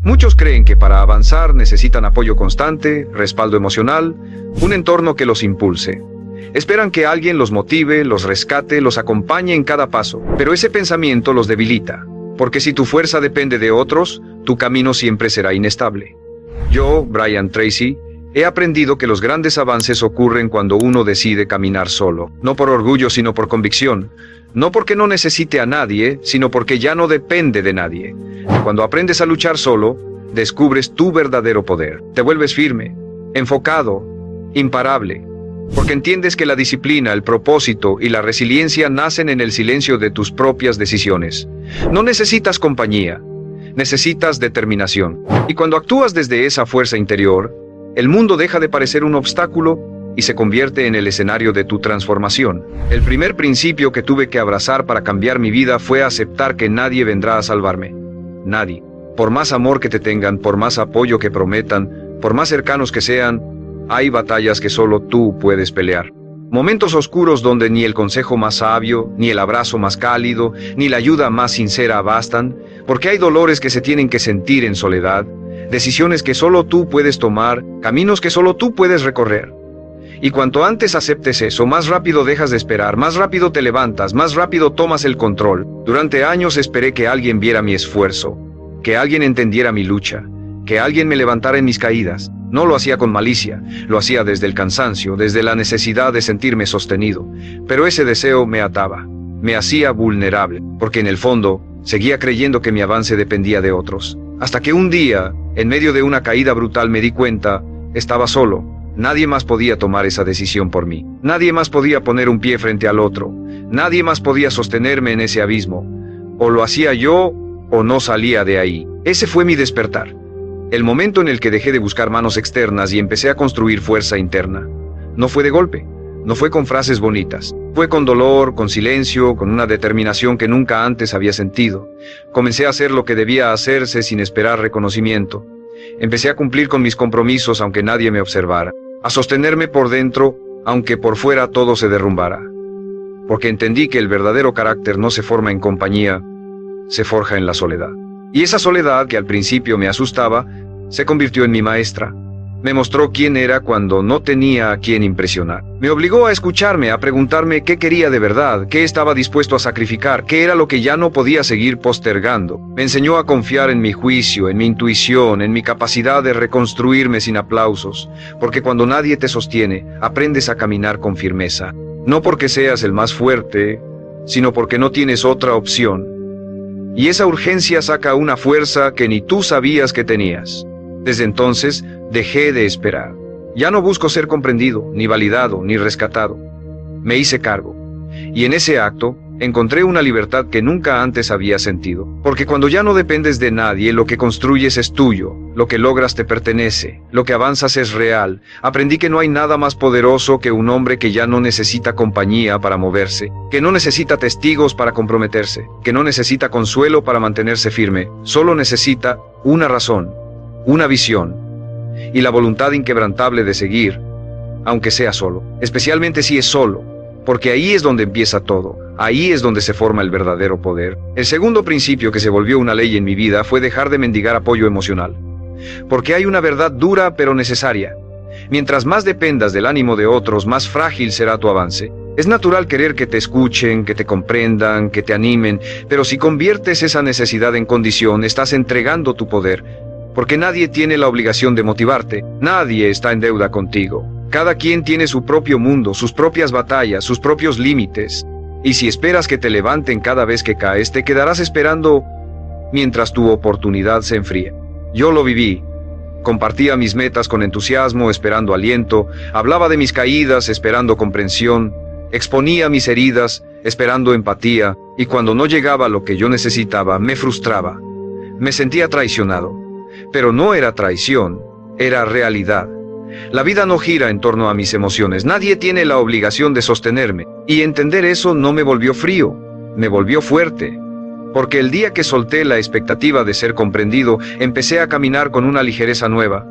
Muchos creen que para avanzar necesitan apoyo constante, respaldo emocional, un entorno que los impulse. Esperan que alguien los motive, los rescate, los acompañe en cada paso, pero ese pensamiento los debilita, porque si tu fuerza depende de otros, tu camino siempre será inestable. Yo, Brian Tracy, he aprendido que los grandes avances ocurren cuando uno decide caminar solo, no por orgullo sino por convicción, no porque no necesite a nadie, sino porque ya no depende de nadie. Cuando aprendes a luchar solo, descubres tu verdadero poder, te vuelves firme, enfocado, imparable, porque entiendes que la disciplina, el propósito y la resiliencia nacen en el silencio de tus propias decisiones. No necesitas compañía, necesitas determinación. Y cuando actúas desde esa fuerza interior, el mundo deja de parecer un obstáculo y se convierte en el escenario de tu transformación. El primer principio que tuve que abrazar para cambiar mi vida fue aceptar que nadie vendrá a salvarme. Nadie. Por más amor que te tengan, por más apoyo que prometan, por más cercanos que sean, hay batallas que solo tú puedes pelear. Momentos oscuros donde ni el consejo más sabio, ni el abrazo más cálido, ni la ayuda más sincera bastan, porque hay dolores que se tienen que sentir en soledad, decisiones que solo tú puedes tomar, caminos que solo tú puedes recorrer. Y cuanto antes aceptes eso, más rápido dejas de esperar, más rápido te levantas, más rápido tomas el control. Durante años esperé que alguien viera mi esfuerzo, que alguien entendiera mi lucha, que alguien me levantara en mis caídas. No lo hacía con malicia, lo hacía desde el cansancio, desde la necesidad de sentirme sostenido. Pero ese deseo me ataba, me hacía vulnerable, porque en el fondo seguía creyendo que mi avance dependía de otros. Hasta que un día, en medio de una caída brutal, me di cuenta, estaba solo. Nadie más podía tomar esa decisión por mí. Nadie más podía poner un pie frente al otro. Nadie más podía sostenerme en ese abismo. O lo hacía yo, o no salía de ahí. Ese fue mi despertar. El momento en el que dejé de buscar manos externas y empecé a construir fuerza interna. No fue de golpe, no fue con frases bonitas. Fue con dolor, con silencio, con una determinación que nunca antes había sentido. Comencé a hacer lo que debía hacerse sin esperar reconocimiento. Empecé a cumplir con mis compromisos aunque nadie me observara. A sostenerme por dentro, aunque por fuera todo se derrumbara. Porque entendí que el verdadero carácter no se forma en compañía, se forja en la soledad. Y esa soledad, que al principio me asustaba, se convirtió en mi maestra. Me mostró quién era cuando no tenía a quién impresionar. Me obligó a escucharme, a preguntarme qué quería de verdad, qué estaba dispuesto a sacrificar, qué era lo que ya no podía seguir postergando. Me enseñó a confiar en mi juicio, en mi intuición, en mi capacidad de reconstruirme sin aplausos, porque cuando nadie te sostiene, aprendes a caminar con firmeza. No porque seas el más fuerte, sino porque no tienes otra opción. Y esa urgencia saca una fuerza que ni tú sabías que tenías. Desde entonces, dejé de esperar. Ya no busco ser comprendido, ni validado, ni rescatado. Me hice cargo. Y en ese acto, encontré una libertad que nunca antes había sentido. Porque cuando ya no dependes de nadie, lo que construyes es tuyo, lo que logras te pertenece, lo que avanzas es real. Aprendí que no hay nada más poderoso que un hombre que ya no necesita compañía para moverse, que no necesita testigos para comprometerse, que no necesita consuelo para mantenerse firme, solo necesita una razón, una visión, y la voluntad inquebrantable de seguir, aunque sea solo, especialmente si es solo, porque ahí es donde empieza todo, ahí es donde se forma el verdadero poder. El segundo principio que se volvió una ley en mi vida fue dejar de mendigar apoyo emocional, porque hay una verdad dura pero necesaria. Mientras más dependas del ánimo de otros, más frágil será tu avance. Es natural querer que te escuchen, que te comprendan, que te animen, pero si conviertes esa necesidad en condición, estás entregando tu poder, porque nadie tiene la obligación de motivarte, nadie está en deuda contigo. Cada quien tiene su propio mundo, sus propias batallas, sus propios límites. Y si esperas que te levanten cada vez que caes, te quedarás esperando mientras tu oportunidad se enfríe. Yo lo viví. Compartía mis metas con entusiasmo, esperando aliento, hablaba de mis caídas, esperando comprensión, exponía mis heridas, esperando empatía, y cuando no llegaba lo que yo necesitaba, me frustraba. Me sentía traicionado. Pero no era traición, era realidad. La vida no gira en torno a mis emociones, nadie tiene la obligación de sostenerme, y entender eso no me volvió frío, me volvió fuerte. Porque el día que solté la expectativa de ser comprendido, empecé a caminar con una ligereza nueva.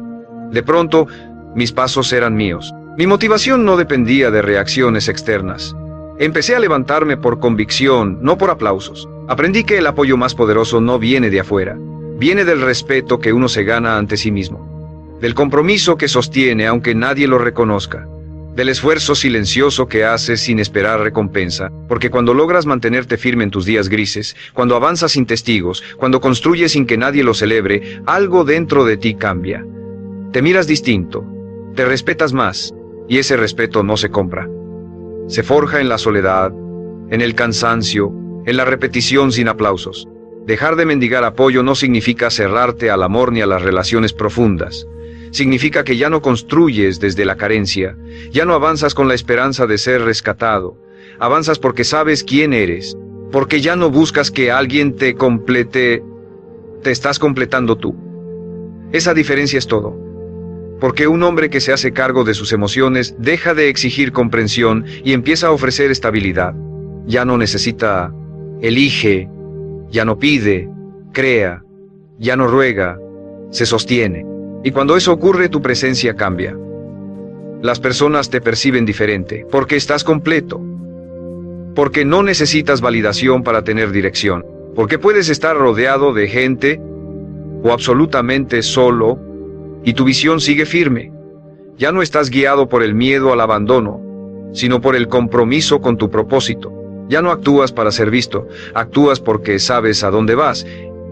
De pronto, mis pasos eran míos. Mi motivación no dependía de reacciones externas. Empecé a levantarme por convicción, no por aplausos. Aprendí que el apoyo más poderoso no viene de afuera, viene del respeto que uno se gana ante sí mismo, del compromiso que sostiene aunque nadie lo reconozca, del esfuerzo silencioso que haces sin esperar recompensa, porque cuando logras mantenerte firme en tus días grises, cuando avanzas sin testigos, cuando construyes sin que nadie lo celebre, algo dentro de ti cambia. Te miras distinto, te respetas más, y ese respeto no se compra. Se forja en la soledad, en el cansancio, en la repetición sin aplausos. Dejar de mendigar apoyo no significa cerrarte al amor ni a las relaciones profundas. Significa que ya no construyes desde la carencia, ya no avanzas con la esperanza de ser rescatado. Avanzas porque sabes quién eres, porque ya no buscas que alguien te complete, te estás completando tú. Esa diferencia es todo. Porque un hombre que se hace cargo de sus emociones deja de exigir comprensión y empieza a ofrecer estabilidad. Ya no necesita, elige, ya no pide, crea, ya no ruega, se sostiene. Y cuando eso ocurre, tu presencia cambia. Las personas te perciben diferente, porque estás completo. Porque no necesitas validación para tener dirección. Porque puedes estar rodeado de gente o absolutamente solo y tu visión sigue firme. Ya no estás guiado por el miedo al abandono, sino por el compromiso con tu propósito. Ya no actúas para ser visto, actúas porque sabes a dónde vas.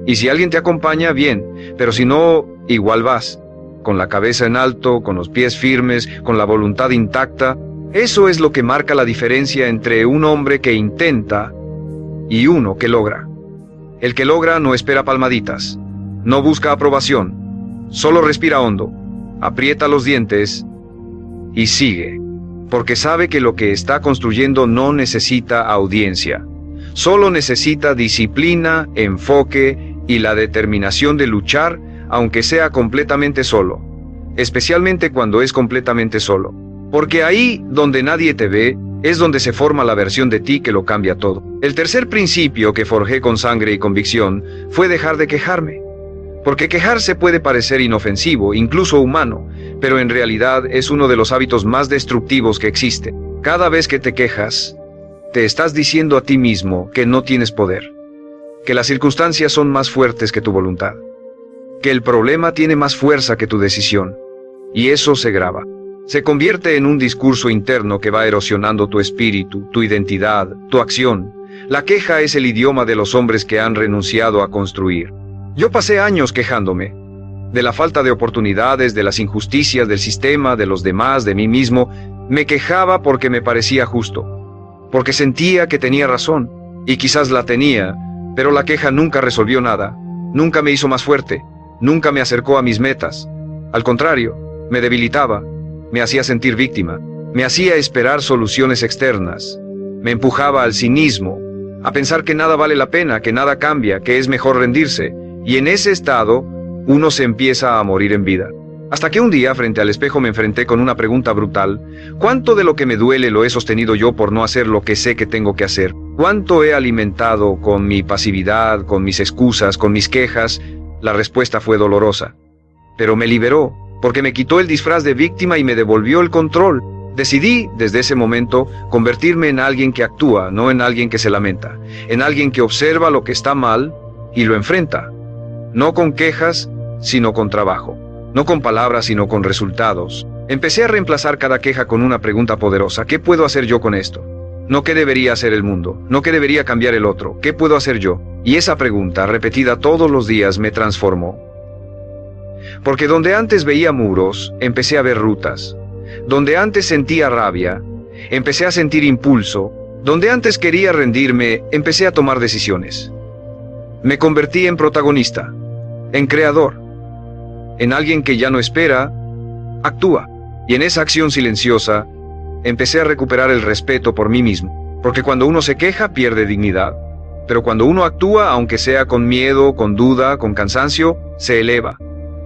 Y si alguien te acompaña, bien, pero si no, igual vas, con la cabeza en alto, con los pies firmes, con la voluntad intacta. Eso es lo que marca la diferencia entre un hombre que intenta y uno que logra. El que logra no espera palmaditas, no busca aprobación, solo respira hondo, aprieta los dientes y sigue, porque sabe que lo que está construyendo no necesita audiencia, solo necesita disciplina, enfoque y la determinación de luchar, aunque sea completamente solo, especialmente cuando es completamente solo, porque ahí donde nadie te ve, es donde se forma la versión de ti que lo cambia todo. El tercer principio que forjé con sangre y convicción fue dejar de quejarme, porque quejarse puede parecer inofensivo, incluso humano, pero en realidad es uno de los hábitos más destructivos que existe. Cada vez que te quejas, te estás diciendo a ti mismo que no tienes poder, que las circunstancias son más fuertes que tu voluntad, que el problema tiene más fuerza que tu decisión, y eso se graba. Se convierte en un discurso interno que va erosionando tu espíritu, tu identidad, tu acción. La queja es el idioma de los hombres que han renunciado a construir. Yo pasé años quejándome, de la falta de oportunidades, de las injusticias del sistema, de los demás, de mí mismo. Me quejaba porque me parecía justo, porque sentía que tenía razón, y quizás la tenía, pero la queja nunca resolvió nada, nunca me hizo más fuerte, nunca me acercó a mis metas. Al contrario, me debilitaba, me hacía sentir víctima, me hacía esperar soluciones externas, me empujaba al cinismo, a pensar que nada vale la pena, que nada cambia, que es mejor rendirse, y en ese estado, uno se empieza a morir en vida. Hasta que un día, frente al espejo, me enfrenté con una pregunta brutal: ¿cuánto de lo que me duele lo he sostenido yo por no hacer lo que sé que tengo que hacer? ¿Cuánto he alimentado con mi pasividad, con mis excusas, con mis quejas? La respuesta fue dolorosa, pero me liberó, porque me quitó el disfraz de víctima y me devolvió el control. Decidí, desde ese momento, convertirme en alguien que actúa, no en alguien que se lamenta, en alguien que observa lo que está mal y lo enfrenta, no con quejas, sino con trabajo, no con palabras, sino con resultados. Empecé a reemplazar cada queja con una pregunta poderosa: ¿qué puedo hacer yo con esto? No qué debería hacer el mundo, no qué debería cambiar el otro, ¿qué puedo hacer yo? Y esa pregunta, repetida todos los días, me transformó. Porque donde antes veía muros, empecé a ver rutas. Donde antes sentía rabia, empecé a sentir impulso. Donde antes quería rendirme, empecé a tomar decisiones. Me convertí en protagonista, en creador, en alguien que ya no espera, actúa. Y en esa acción silenciosa, empecé a recuperar el respeto por mí mismo. Porque cuando uno se queja, pierde dignidad. Pero cuando uno actúa, aunque sea con miedo, con duda, con cansancio, se eleva.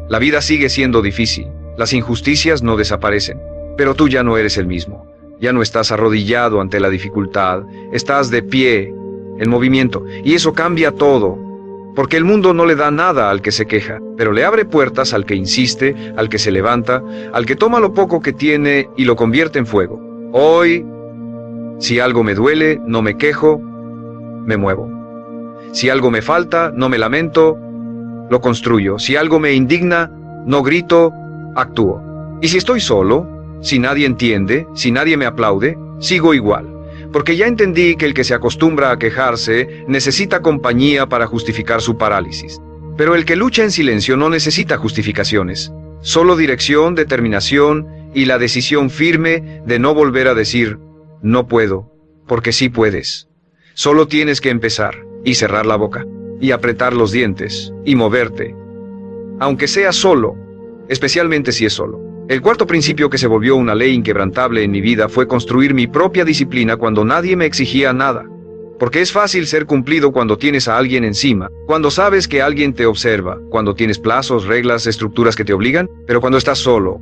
La vida sigue siendo difícil, las injusticias no desaparecen, pero tú ya no eres el mismo. Ya no estás arrodillado ante la dificultad, estás de pie, en movimiento, y eso cambia todo. Porque el mundo no le da nada al que se queja, pero le abre puertas al que insiste, al que se levanta, al que toma lo poco que tiene y lo convierte en fuego. Hoy, si algo me duele, no me quejo, me muevo. Si algo me falta, no me lamento, lo construyo. Si algo me indigna, no grito, actúo. Y si estoy solo, si nadie entiende, si nadie me aplaude, sigo igual. Porque ya entendí que el que se acostumbra a quejarse necesita compañía para justificar su parálisis. Pero el que lucha en silencio no necesita justificaciones, solo dirección, determinación y la decisión firme de no volver a decir, no puedo, porque sí puedes. Solo tienes que empezar y cerrar la boca, y apretar los dientes, y moverte. Aunque sea solo, especialmente si es solo. El cuarto principio que se volvió una ley inquebrantable en mi vida fue construir mi propia disciplina cuando nadie me exigía nada. Porque es fácil ser cumplido cuando tienes a alguien encima, cuando sabes que alguien te observa, cuando tienes plazos, reglas, estructuras que te obligan, pero cuando estás solo,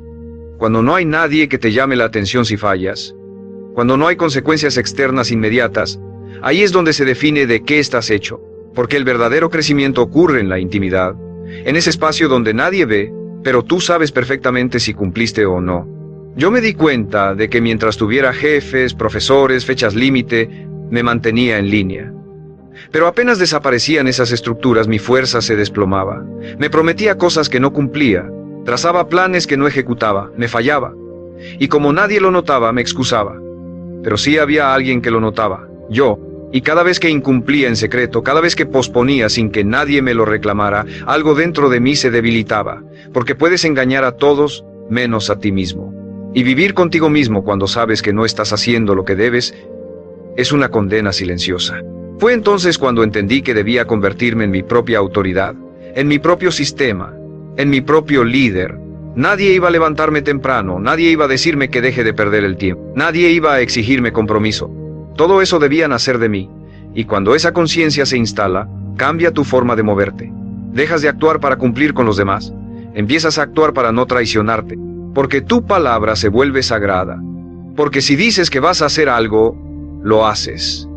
cuando no hay nadie que te llame la atención si fallas, cuando no hay consecuencias externas inmediatas, ahí es donde se define de qué estás hecho, porque el verdadero crecimiento ocurre en la intimidad, en ese espacio donde nadie ve, pero tú sabes perfectamente si cumpliste o no. Yo me di cuenta de que mientras tuviera jefes, profesores, fechas límite, me mantenía en línea. Pero apenas desaparecían esas estructuras, mi fuerza se desplomaba. Me prometía cosas que no cumplía, trazaba planes que no ejecutaba, me fallaba. Y como nadie lo notaba, me excusaba. Pero sí había alguien que lo notaba, yo. Y cada vez que incumplía en secreto, cada vez que posponía sin que nadie me lo reclamara, algo dentro de mí se debilitaba, porque puedes engañar a todos menos a ti mismo. Y vivir contigo mismo cuando sabes que no estás haciendo lo que debes, es una condena silenciosa. Fue entonces cuando entendí que debía convertirme en mi propia autoridad, en mi propio sistema, en mi propio líder. Nadie iba a levantarme temprano, nadie iba a decirme que deje de perder el tiempo, nadie iba a exigirme compromiso. Todo eso debía nacer de mí, y cuando esa conciencia se instala, cambia tu forma de moverte. Dejas de actuar para cumplir con los demás, empiezas a actuar para no traicionarte, porque tu palabra se vuelve sagrada. Porque si dices que vas a hacer algo, lo haces.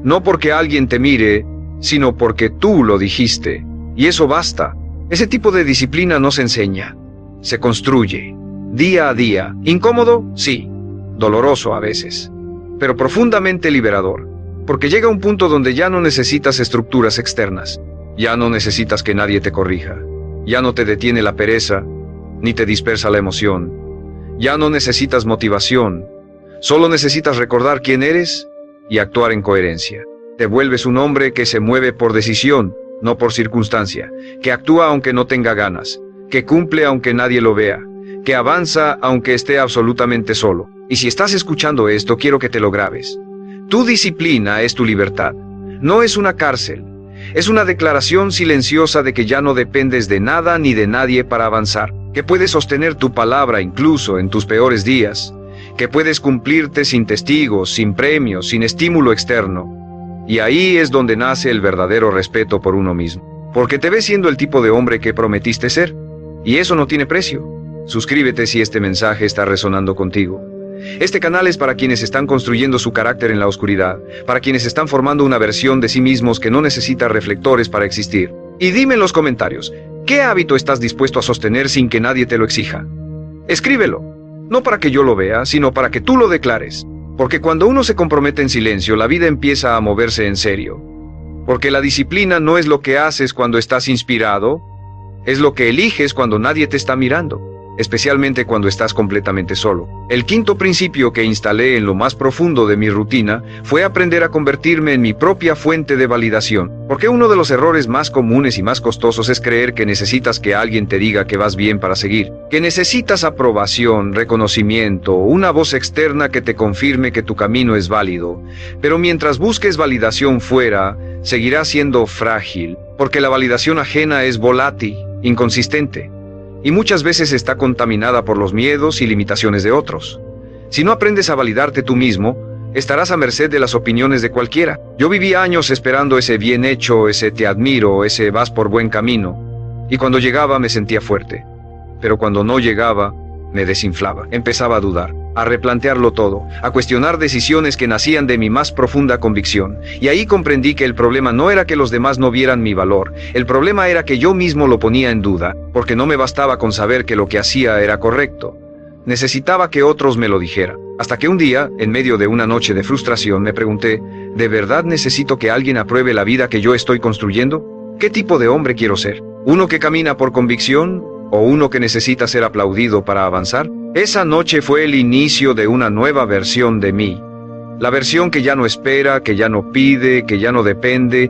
No porque alguien te mire, sino porque tú lo dijiste, y eso basta. Ese tipo de disciplina no se enseña, se construye, día a día. Incómodo, sí, doloroso a veces, pero profundamente liberador, porque llega un punto donde ya no necesitas estructuras externas, ya no necesitas que nadie te corrija, ya no te detiene la pereza, ni te dispersa la emoción, ya no necesitas motivación, solo necesitas recordar quién eres y actuar en coherencia. Te vuelves un hombre que se mueve por decisión, no por circunstancia, que actúa aunque no tenga ganas, que cumple aunque nadie lo vea, que avanza aunque esté absolutamente solo. Y si estás escuchando esto, quiero que te lo grabes. Tu disciplina es tu libertad. No es una cárcel. Es una declaración silenciosa de que ya no dependes de nada ni de nadie para avanzar, que puedes sostener tu palabra incluso en tus peores días, que puedes cumplirte sin testigos, sin premios, sin estímulo externo. Y ahí es donde nace el verdadero respeto por uno mismo, porque te ves siendo el tipo de hombre que prometiste ser, y eso no tiene precio. Suscríbete si este mensaje está resonando contigo. Este canal es para quienes están construyendo su carácter en la oscuridad, para quienes están formando una versión de sí mismos que no necesita reflectores para existir. Y dime en los comentarios, ¿qué hábito estás dispuesto a sostener sin que nadie te lo exija? Escríbelo, no para que yo lo vea, sino para que tú lo declares. Porque cuando uno se compromete en silencio, la vida empieza a moverse en serio. Porque la disciplina no es lo que haces cuando estás inspirado, es lo que eliges cuando nadie te está mirando, especialmente cuando estás completamente solo. El quinto principio que instalé en lo más profundo de mi rutina fue aprender a convertirme en mi propia fuente de validación, porque uno de los errores más comunes y más costosos es creer que necesitas que alguien te diga que vas bien para seguir, que necesitas aprobación, reconocimiento, una voz externa que te confirme que tu camino es válido. Pero mientras busques validación fuera, seguirás siendo frágil, porque la validación ajena es volátil, inconsistente, y muchas veces está contaminada por los miedos y limitaciones de otros. Si no aprendes a validarte tú mismo, estarás a merced de las opiniones de cualquiera. Yo viví años esperando ese bien hecho, ese te admiro, ese vas por buen camino, y cuando llegaba me sentía fuerte, pero cuando no llegaba, me desinflaba. Empezaba a dudar, a replantearlo todo, a cuestionar decisiones que nacían de mi más profunda convicción. Y ahí comprendí que el problema no era que los demás no vieran mi valor, el problema era que yo mismo lo ponía en duda, porque no me bastaba con saber que lo que hacía era correcto. Necesitaba que otros me lo dijeran. Hasta que un día, en medio de una noche de frustración, me pregunté, ¿de verdad necesito que alguien apruebe la vida que yo estoy construyendo? ¿Qué tipo de hombre quiero ser? ¿Uno que camina por convicción o uno que necesita ser aplaudido para avanzar? Esa noche fue el inicio de una nueva versión de mí. La versión que ya no espera, que ya no pide, que ya no depende.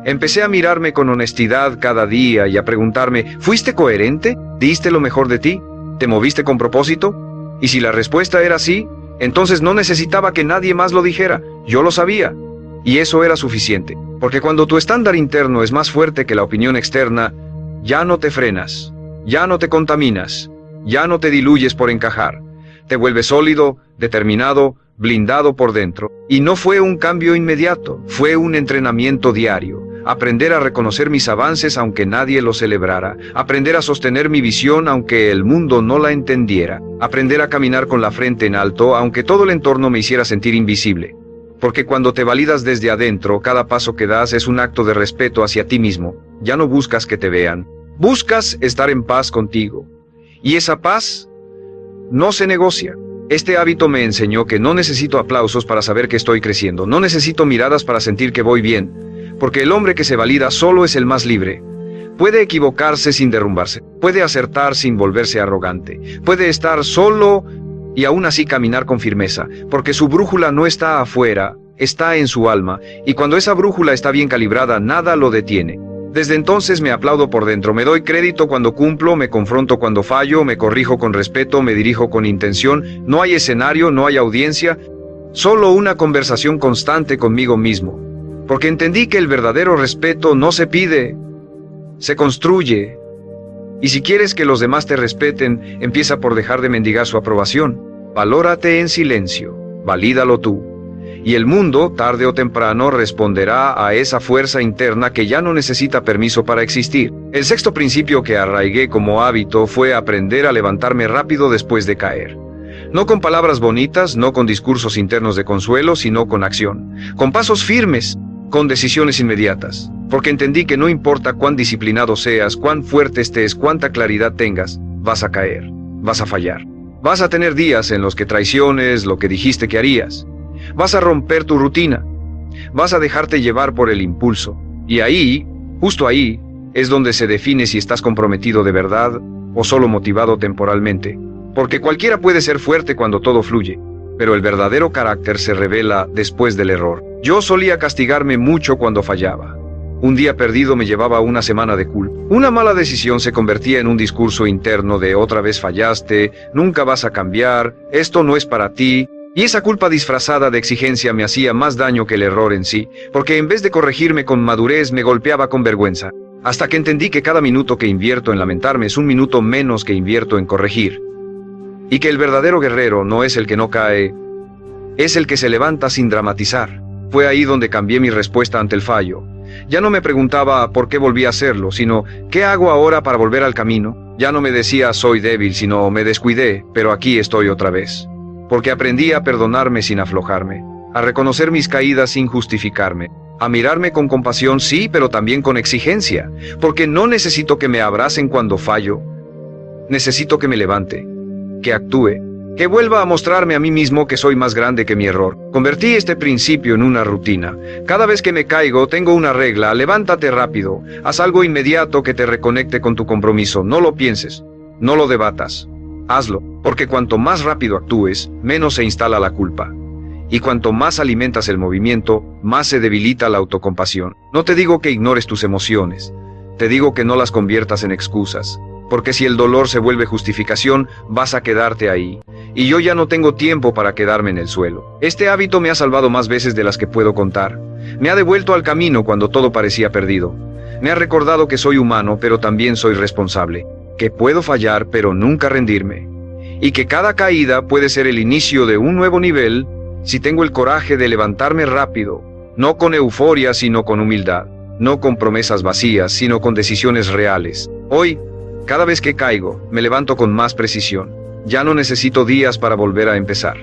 Empecé a mirarme con honestidad cada día y a preguntarme, ¿fuiste coherente? ¿Diste lo mejor de ti? ¿Te moviste con propósito? Y si la respuesta era sí, entonces no necesitaba que nadie más lo dijera. Yo lo sabía. Y eso era suficiente. Porque cuando tu estándar interno es más fuerte que la opinión externa, ya no te frenas, ya no te contaminas, ya no te diluyes por encajar. Te vuelves sólido, determinado, blindado por dentro. Y no fue un cambio inmediato, fue un entrenamiento diario. Aprender a reconocer mis avances aunque nadie los celebrara. Aprender a sostener mi visión aunque el mundo no la entendiera. Aprender a caminar con la frente en alto aunque todo el entorno me hiciera sentir invisible. Porque cuando te validas desde adentro, cada paso que das es un acto de respeto hacia ti mismo. Ya no buscas que te vean. Buscas estar en paz contigo. Y esa paz no se negocia. Este hábito me enseñó que no necesito aplausos para saber que estoy creciendo. No necesito miradas para sentir que voy bien. Porque el hombre que se valida solo es el más libre. Puede equivocarse sin derrumbarse. Puede acertar sin volverse arrogante. Puede estar solo y aún así caminar con firmeza. Porque su brújula no está afuera, está en su alma. Y cuando esa brújula está bien calibrada, nada lo detiene. Desde entonces me aplaudo por dentro, me doy crédito cuando cumplo, me confronto cuando fallo, me corrijo con respeto, me dirijo con intención. No hay escenario, no hay audiencia, solo una conversación constante conmigo mismo. Porque entendí que el verdadero respeto no se pide, se construye. Y si quieres que los demás te respeten, empieza por dejar de mendigar su aprobación. Valórate en silencio, valídalo tú. Y el mundo, tarde o temprano, responderá a esa fuerza interna que ya no necesita permiso para existir. El sexto principio que arraigué como hábito fue aprender a levantarme rápido después de caer. No con palabras bonitas, no con discursos internos de consuelo, sino con acción. Con pasos firmes, con decisiones inmediatas. Porque entendí que no importa cuán disciplinado seas, cuán fuerte estés, cuánta claridad tengas, vas a caer, vas a fallar. Vas a tener días en los que traiciones lo que dijiste que harías. Vas a romper tu rutina. Vas a dejarte llevar por el impulso. Y ahí, justo ahí, es donde se define si estás comprometido de verdad o solo motivado temporalmente. Porque cualquiera puede ser fuerte cuando todo fluye, pero el verdadero carácter se revela después del error. Yo solía castigarme mucho cuando fallaba. Un día perdido me llevaba una semana de culpa. Una mala decisión se convertía en un discurso interno de otra vez fallaste, nunca vas a cambiar, esto no es para ti. Y esa culpa disfrazada de exigencia me hacía más daño que el error en sí, porque en vez de corregirme con madurez me golpeaba con vergüenza, hasta que entendí que cada minuto que invierto en lamentarme es un minuto menos que invierto en corregir. Y que el verdadero guerrero no es el que no cae, es el que se levanta sin dramatizar. Fue ahí donde cambié mi respuesta ante el fallo. Ya no me preguntaba por qué volví a hacerlo, sino ¿qué hago ahora para volver al camino? Ya no me decía soy débil, sino me descuidé, pero aquí estoy otra vez. Porque aprendí a perdonarme sin aflojarme, a reconocer mis caídas sin justificarme, a mirarme con compasión sí, pero también con exigencia, porque no necesito que me abracen cuando fallo, necesito que me levante, que actúe, que vuelva a mostrarme a mí mismo que soy más grande que mi error. Convertí este principio en una rutina. Cada vez que me caigo tengo una regla: levántate rápido, haz algo inmediato que te reconecte con tu compromiso, no lo pienses, no lo debatas. Hazlo, porque cuanto más rápido actúes, menos se instala la culpa. Y cuanto más alimentas el movimiento, más se debilita la autocompasión. No te digo que ignores tus emociones, te digo que no las conviertas en excusas. Porque si el dolor se vuelve justificación, vas a quedarte ahí. Y yo ya no tengo tiempo para quedarme en el suelo. Este hábito me ha salvado más veces de las que puedo contar. Me ha devuelto al camino cuando todo parecía perdido. Me ha recordado que soy humano, pero también soy responsable. Que puedo fallar, pero nunca rendirme. Y que cada caída puede ser el inicio de un nuevo nivel si tengo el coraje de levantarme rápido, no con euforia, sino con humildad, no con promesas vacías, sino con decisiones reales. Hoy, cada vez que caigo, me levanto con más precisión. Ya no necesito días para volver a empezar.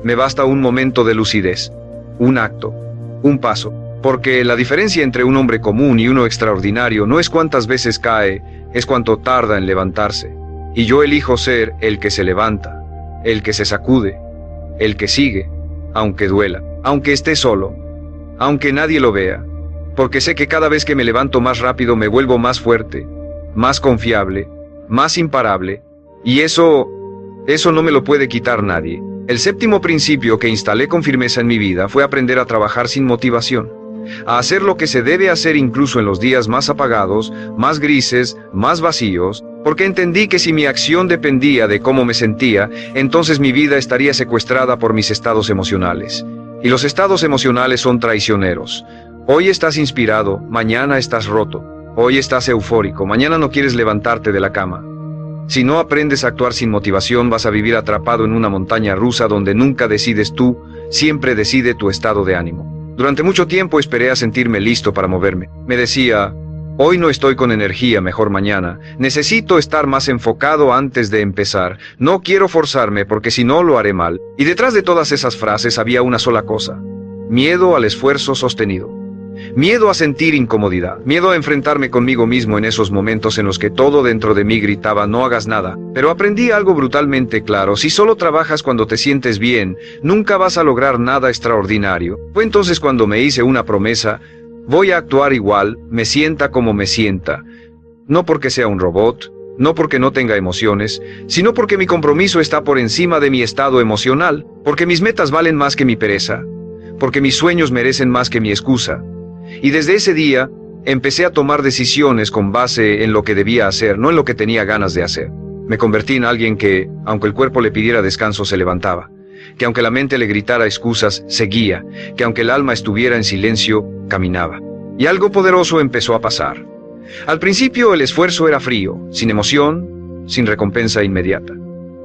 Me basta un momento de lucidez, un acto, un paso. Porque la diferencia entre un hombre común y uno extraordinario no es cuántas veces cae, es cuánto tarda en levantarse. Y yo elijo ser el que se levanta, el que se sacude, el que sigue, aunque duela, aunque esté solo, aunque nadie lo vea. Porque sé que cada vez que me levanto más rápido me vuelvo más fuerte, más confiable, más imparable, y eso no me lo puede quitar nadie. El séptimo principio que instalé con firmeza en mi vida fue aprender a trabajar sin motivación, a hacer lo que se debe hacer incluso en los días más apagados, más grises, más vacíos, porque entendí que si mi acción dependía de cómo me sentía, entonces mi vida estaría secuestrada por mis estados emocionales. Y los estados emocionales son traicioneros. Hoy estás inspirado, mañana estás roto. Hoy estás eufórico, mañana no quieres levantarte de la cama. Si no aprendes a actuar sin motivación, vas a vivir atrapado en una montaña rusa donde nunca decides tú, siempre decide tu estado de ánimo. Durante mucho tiempo esperé a sentirme listo para moverme. Me decía, hoy no estoy con energía, mejor mañana. Necesito estar más enfocado antes de empezar. No quiero forzarme porque si no lo haré mal. Y detrás de todas esas frases había una sola cosa: miedo al esfuerzo sostenido. Miedo a sentir incomodidad, miedo a enfrentarme conmigo mismo en esos momentos en los que todo dentro de mí gritaba no hagas nada. Pero aprendí algo brutalmente claro: si solo trabajas cuando te sientes bien, nunca vas a lograr nada extraordinario. Fue entonces cuando me hice una promesa: voy a actuar igual, me sienta como me sienta. No porque sea un robot, no porque no tenga emociones, sino porque mi compromiso está por encima de mi estado emocional, porque mis metas valen más que mi pereza, porque mis sueños merecen más que mi excusa. Y desde ese día, empecé a tomar decisiones con base en lo que debía hacer, no en lo que tenía ganas de hacer. Me convertí en alguien que, aunque el cuerpo le pidiera descanso, se levantaba. Que aunque la mente le gritara excusas, seguía. Que aunque el alma estuviera en silencio, caminaba. Y algo poderoso empezó a pasar. Al principio el esfuerzo era frío, sin emoción, sin recompensa inmediata.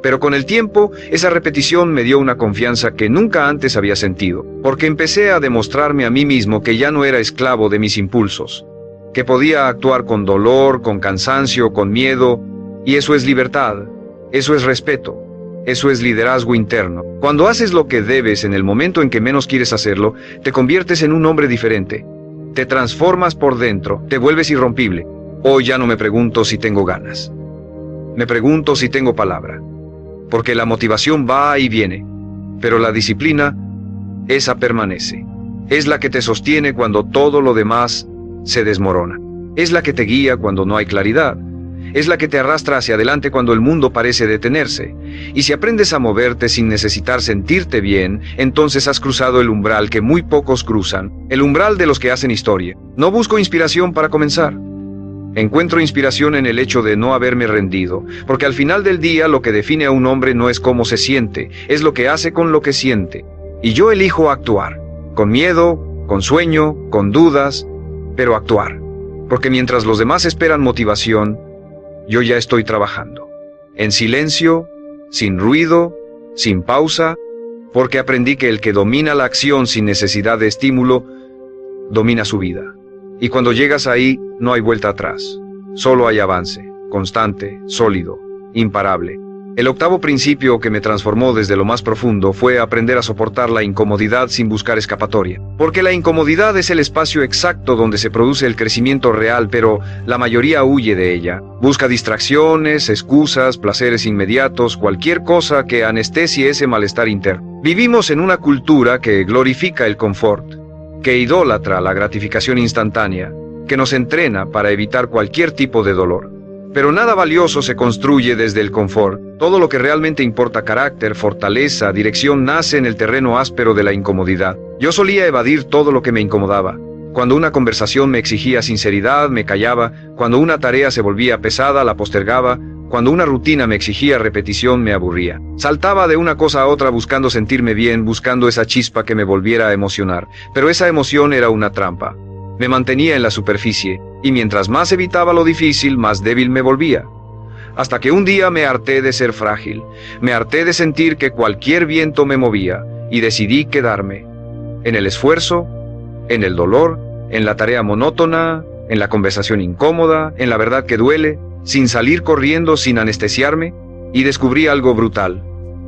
Pero con el tiempo, esa repetición me dio una confianza que nunca antes había sentido, porque empecé a demostrarme a mí mismo que ya no era esclavo de mis impulsos, que podía actuar con dolor, con cansancio, con miedo, y eso es libertad, eso es respeto, eso es liderazgo interno. Cuando haces lo que debes en el momento en que menos quieres hacerlo, te conviertes en un hombre diferente, te transformas por dentro, te vuelves irrompible. Hoy ya no me pregunto si tengo ganas, me pregunto si tengo palabra. Porque la motivación va y viene, pero la disciplina, esa permanece. Es la que te sostiene cuando todo lo demás se desmorona. Es la que te guía cuando no hay claridad. Es la que te arrastra hacia adelante cuando el mundo parece detenerse. Y si aprendes a moverte sin necesitar sentirte bien, entonces has cruzado el umbral que muy pocos cruzan, el umbral de los que hacen historia. No busco inspiración para comenzar. Encuentro inspiración en el hecho de no haberme rendido, porque al final del día lo que define a un hombre no es cómo se siente, es lo que hace con lo que siente. Y yo elijo actuar, con miedo, con sueño, con dudas, pero actuar. Porque mientras los demás esperan motivación, yo ya estoy trabajando. En silencio, sin ruido, sin pausa, porque aprendí que el que domina la acción sin necesidad de estímulo, domina su vida. Y cuando llegas ahí, no hay vuelta atrás. Solo hay avance, constante, sólido, imparable. El octavo principio que me transformó desde lo más profundo fue aprender a soportar la incomodidad sin buscar escapatoria. Porque la incomodidad es el espacio exacto donde se produce el crecimiento real, pero la mayoría huye de ella. Busca distracciones, excusas, placeres inmediatos, cualquier cosa que anestesie ese malestar interno. Vivimos en una cultura que glorifica el confort, que idolatra la gratificación instantánea, que nos entrena para evitar cualquier tipo de dolor. Pero nada valioso se construye desde el confort. Todo lo que realmente importa, carácter, fortaleza, dirección, nace en el terreno áspero de la incomodidad. Yo solía evadir todo lo que me incomodaba. Cuando una conversación me exigía sinceridad, me callaba. Cuando una tarea se volvía pesada, la postergaba. Cuando una rutina me exigía repetición, me aburría. Saltaba de una cosa a otra buscando sentirme bien, buscando esa chispa que me volviera a emocionar. Pero esa emoción era una trampa. Me mantenía en la superficie, y mientras más evitaba lo difícil, más débil me volvía. Hasta que un día me harté de ser frágil, me harté de sentir que cualquier viento me movía, y decidí quedarme. En el esfuerzo, en el dolor, en la tarea monótona, en la conversación incómoda, en la verdad que duele, sin salir corriendo, sin anestesiarme, y descubrí algo brutal.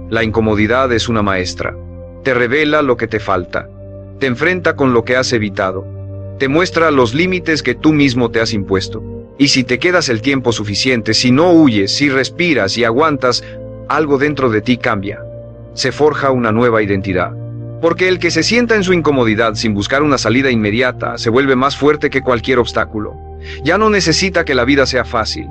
La incomodidad es una maestra. Te revela lo que te falta, te enfrenta con lo que has evitado, te muestra los límites que tú mismo te has impuesto. Y si te quedas el tiempo suficiente, si no huyes, si respiras y aguantas, algo dentro de ti cambia. Se forja una nueva identidad. Porque el que se sienta en su incomodidad sin buscar una salida inmediata se vuelve más fuerte que cualquier obstáculo. Ya no necesita que la vida sea fácil.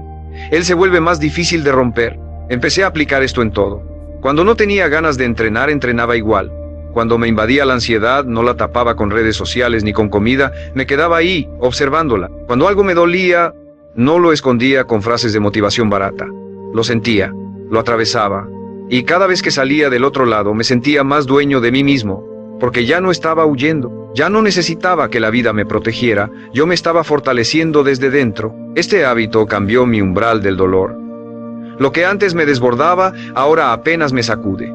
Él se vuelve más difícil de romper. Empecé a aplicar esto en todo. Cuando no tenía ganas de entrenar, entrenaba igual. Cuando me invadía la ansiedad, no la tapaba con redes sociales ni con comida, me quedaba ahí, observándola. Cuando algo me dolía, no lo escondía con frases de motivación barata. Lo sentía, lo atravesaba. Y cada vez que salía del otro lado, me sentía más dueño de mí mismo, porque ya no estaba huyendo, ya no necesitaba que la vida me protegiera, yo me estaba fortaleciendo desde dentro. Este hábito cambió mi umbral del dolor. Lo que antes me desbordaba, ahora apenas me sacude.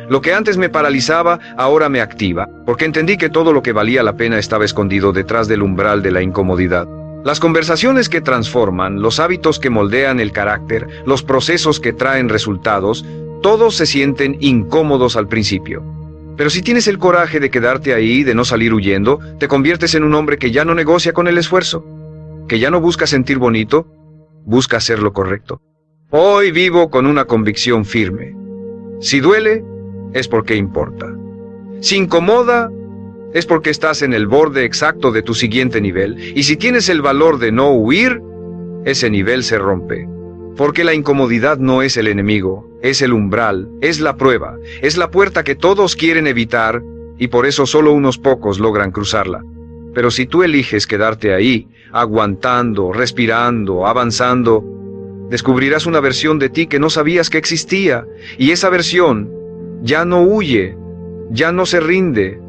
Lo que antes me paralizaba, ahora me activa, porque entendí que todo lo que valía la pena estaba escondido detrás del umbral de la incomodidad. Las conversaciones que transforman, los hábitos que moldean el carácter, los procesos que traen resultados, todos se sienten incómodos al principio. Pero si tienes el coraje de quedarte ahí, de no salir huyendo, te conviertes en un hombre que ya no negocia con el esfuerzo, que ya no busca sentir bonito, busca hacer lo correcto. Hoy vivo con una convicción firme. Si duele, es porque importa. Si incomoda, es porque estás en el borde exacto de tu siguiente nivel, y si tienes el valor de no huir, ese nivel se rompe. Porque la incomodidad no es el enemigo, es el umbral, es la prueba, es la puerta que todos quieren evitar, y por eso solo unos pocos logran cruzarla. Pero si tú eliges quedarte ahí, aguantando, respirando, avanzando, descubrirás una versión de ti que no sabías que existía, y esa versión ya no huye, ya no se rinde,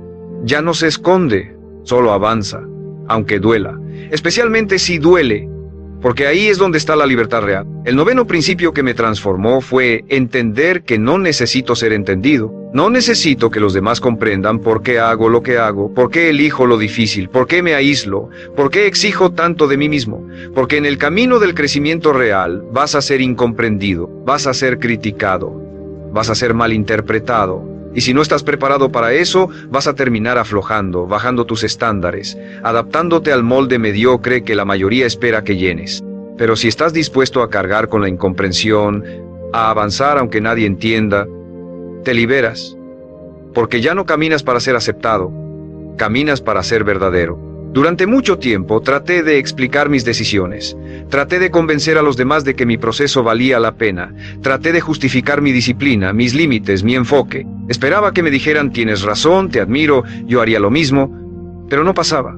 ya no se esconde, solo avanza, aunque duela, especialmente si duele, porque ahí es donde está la libertad real. El noveno principio que me transformó fue entender que no necesito ser entendido. No necesito que los demás comprendan por qué hago lo que hago, por qué elijo lo difícil, por qué me aíslo, por qué exijo tanto de mí mismo. Porque en el camino del crecimiento real vas a ser incomprendido, vas a ser criticado, vas a ser malinterpretado. Y si no estás preparado para eso, vas a terminar aflojando, bajando tus estándares, adaptándote al molde mediocre que la mayoría espera que llenes. Pero si estás dispuesto a cargar con la incomprensión, a avanzar aunque nadie entienda, te liberas. Porque ya no caminas para ser aceptado, caminas para ser verdadero. Durante mucho tiempo traté de explicar mis decisiones, traté de convencer a los demás de que mi proceso valía la pena, traté de justificar mi disciplina, mis límites, mi enfoque. Esperaba que me dijeran: tienes razón, te admiro, yo haría lo mismo, pero no pasaba.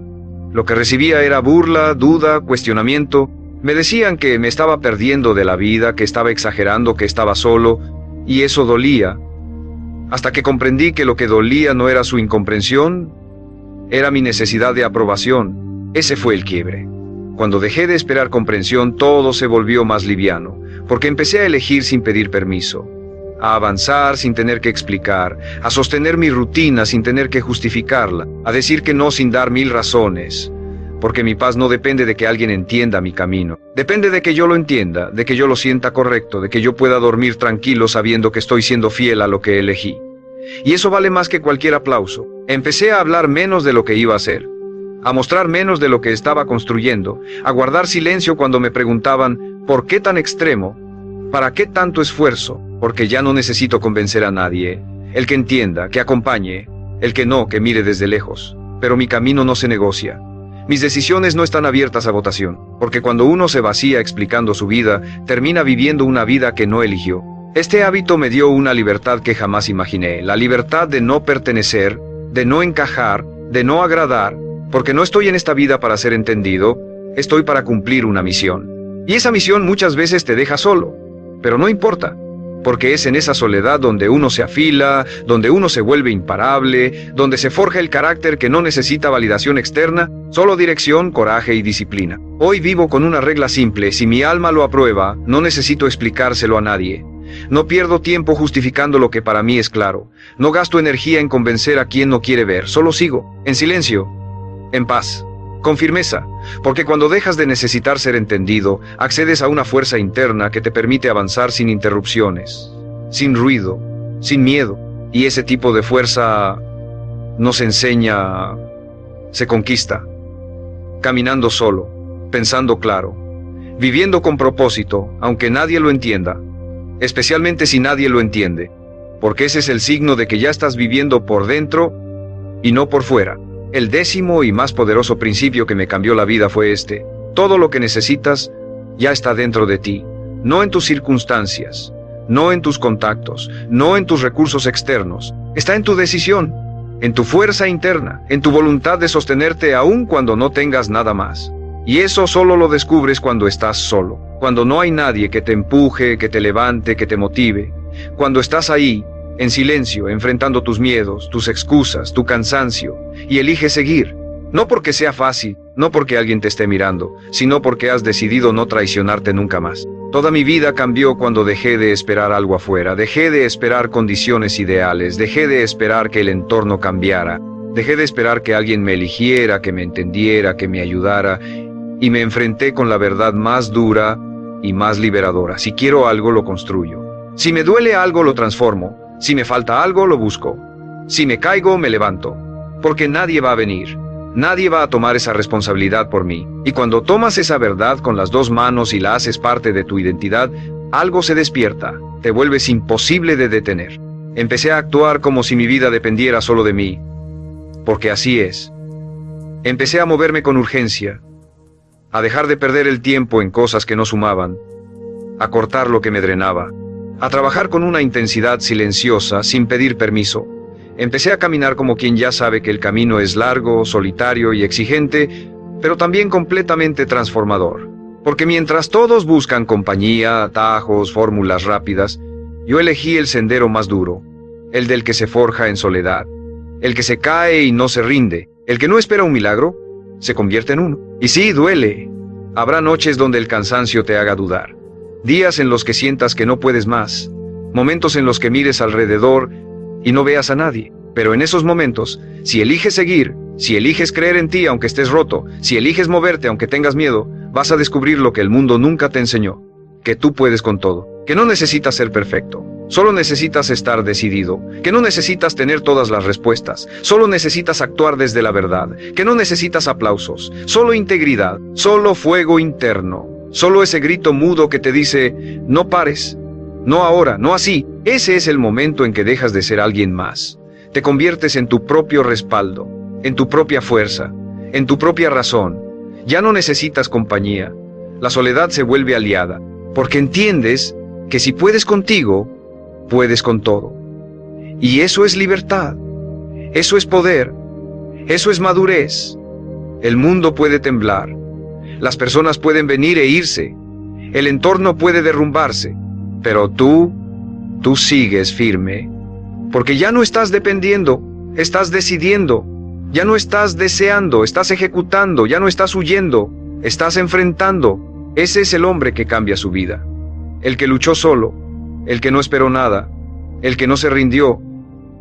Lo que recibía era burla, duda, cuestionamiento. Me decían que me estaba perdiendo de la vida, que estaba exagerando, que estaba solo, y eso dolía. Hasta que comprendí que lo que dolía no era su incomprensión, era mi necesidad de aprobación. Ese fue el quiebre. Cuando dejé de esperar comprensión, todo se volvió más liviano, porque empecé a elegir sin pedir permiso, a avanzar sin tener que explicar, a sostener mi rutina sin tener que justificarla, a decir que no sin dar 1000 razones, porque mi paz no depende de que alguien entienda mi camino, depende de que yo lo entienda, de que yo lo sienta correcto, de que yo pueda dormir tranquilo sabiendo que estoy siendo fiel a lo que elegí. Y eso vale más que cualquier aplauso. Empecé a hablar menos de lo que iba a hacer, a mostrar menos de lo que estaba construyendo, a guardar silencio cuando me preguntaban: ¿por qué tan extremo? ¿Para qué tanto esfuerzo? Porque ya no necesito convencer a nadie. El que entienda, que acompañe; el que no, que mire desde lejos. Pero mi camino no se negocia. Mis decisiones no están abiertas a votación, porque cuando uno se vacía explicando su vida, termina viviendo una vida que no eligió. Este hábito me dio una libertad que jamás imaginé, la libertad de no pertenecer, de no encajar, de no agradar, porque no estoy en esta vida para ser entendido, estoy para cumplir una misión. Y esa misión muchas veces te deja solo, pero no importa, porque es en esa soledad donde uno se afila, donde uno se vuelve imparable, donde se forja el carácter que no necesita validación externa, solo dirección, coraje y disciplina. Hoy vivo con una regla simple: si mi alma lo aprueba, no necesito explicárselo a nadie. No pierdo tiempo justificando lo que para mí es claro. No gasto energía en convencer a quien no quiere ver. Solo sigo, en silencio, en paz, con firmeza. Porque cuando dejas de necesitar ser entendido, accedes a una fuerza interna que te permite avanzar sin interrupciones, sin ruido, sin miedo. Y ese tipo de fuerza no se enseña, se conquista. Caminando solo, pensando claro, viviendo con propósito, aunque nadie lo entienda. Especialmente si nadie lo entiende, porque ese es el signo de que ya estás viviendo por dentro y no por fuera. El 10º y más poderoso principio que me cambió la vida fue este: Todo lo que necesitas ya está dentro de ti, no en tus circunstancias, no en tus contactos, no en tus recursos externos. Está en tu decisión, en tu fuerza interna, en tu voluntad de sostenerte aún cuando no tengas nada más. Y eso solo lo descubres cuando estás solo, cuando no hay nadie que te empuje, que te levante, que te motive. Cuando estás ahí, en silencio, enfrentando tus miedos, tus excusas, tu cansancio, y eliges seguir. No porque sea fácil, no porque alguien te esté mirando, sino porque has decidido no traicionarte nunca más. Toda mi vida cambió cuando dejé de esperar algo afuera, dejé de esperar condiciones ideales, dejé de esperar que el entorno cambiara, dejé de esperar que alguien me eligiera, que me entendiera, que me ayudara, y me enfrenté con la verdad más dura y más liberadora. Si quiero algo, lo construyo. Si me duele algo, lo transformo. Si me falta algo, lo busco. Si me caigo, me levanto. Porque nadie va a venir. Nadie va a tomar esa responsabilidad por mí. Y cuando tomas esa verdad con las dos manos y la haces parte de tu identidad, algo se despierta. Te vuelves imposible de detener. Empecé a actuar como si mi vida dependiera solo de mí. Porque así es. Empecé a moverme con urgencia. A dejar de perder el tiempo en cosas que no sumaban. A cortar lo que me drenaba. A trabajar con una intensidad silenciosa, sin pedir permiso. Empecé a caminar como quien ya sabe que el camino es largo, solitario y exigente, pero también completamente transformador. Porque mientras todos buscan compañía, atajos, fórmulas rápidas, yo elegí el sendero más duro, el del que se forja en soledad, el que se cae y no se rinde, el que no espera un milagro, se convierte en uno. Y sí, duele. Habrá noches donde el cansancio te haga dudar, días en los que sientas que no puedes más, momentos en los que mires alrededor y no veas a nadie. Pero en esos momentos, si eliges seguir, si eliges creer en ti aunque estés roto, si eliges moverte aunque tengas miedo, vas a descubrir lo que el mundo nunca te enseñó, que tú puedes con todo, que no necesitas ser perfecto, solo necesitas estar decidido, que no necesitas tener todas las respuestas, solo necesitas actuar desde la verdad, que no necesitas aplausos, solo integridad, solo fuego interno, solo ese grito mudo que te dice, no pares. No ahora, no así. Ese es el momento en que dejas de ser alguien más. Te conviertes en tu propio respaldo, en tu propia fuerza, en tu propia razón. Ya no necesitas compañía. La soledad se vuelve aliada, porque entiendes que si puedes contigo, puedes con todo. Y eso es libertad. Eso es poder. Eso es madurez. El mundo puede temblar. Las personas pueden venir e irse. El entorno puede derrumbarse. Pero tú sigues firme, porque ya no estás dependiendo, estás decidiendo, ya no estás deseando, estás ejecutando, ya no estás huyendo, estás enfrentando. Ese es el hombre que cambia su vida, el que luchó solo, el que no esperó nada, el que no se rindió,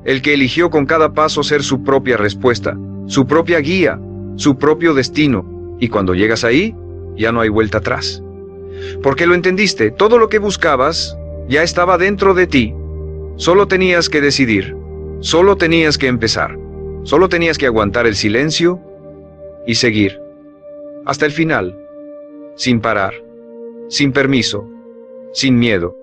el que eligió con cada paso ser su propia respuesta, su propia guía, su propio destino, y cuando llegas ahí, ya no hay vuelta atrás. Porque lo entendiste, todo lo que buscabas ya estaba dentro de ti. Solo tenías que decidir, solo tenías que empezar, solo tenías que aguantar el silencio y seguir. Hasta el final, sin parar, sin permiso, sin miedo.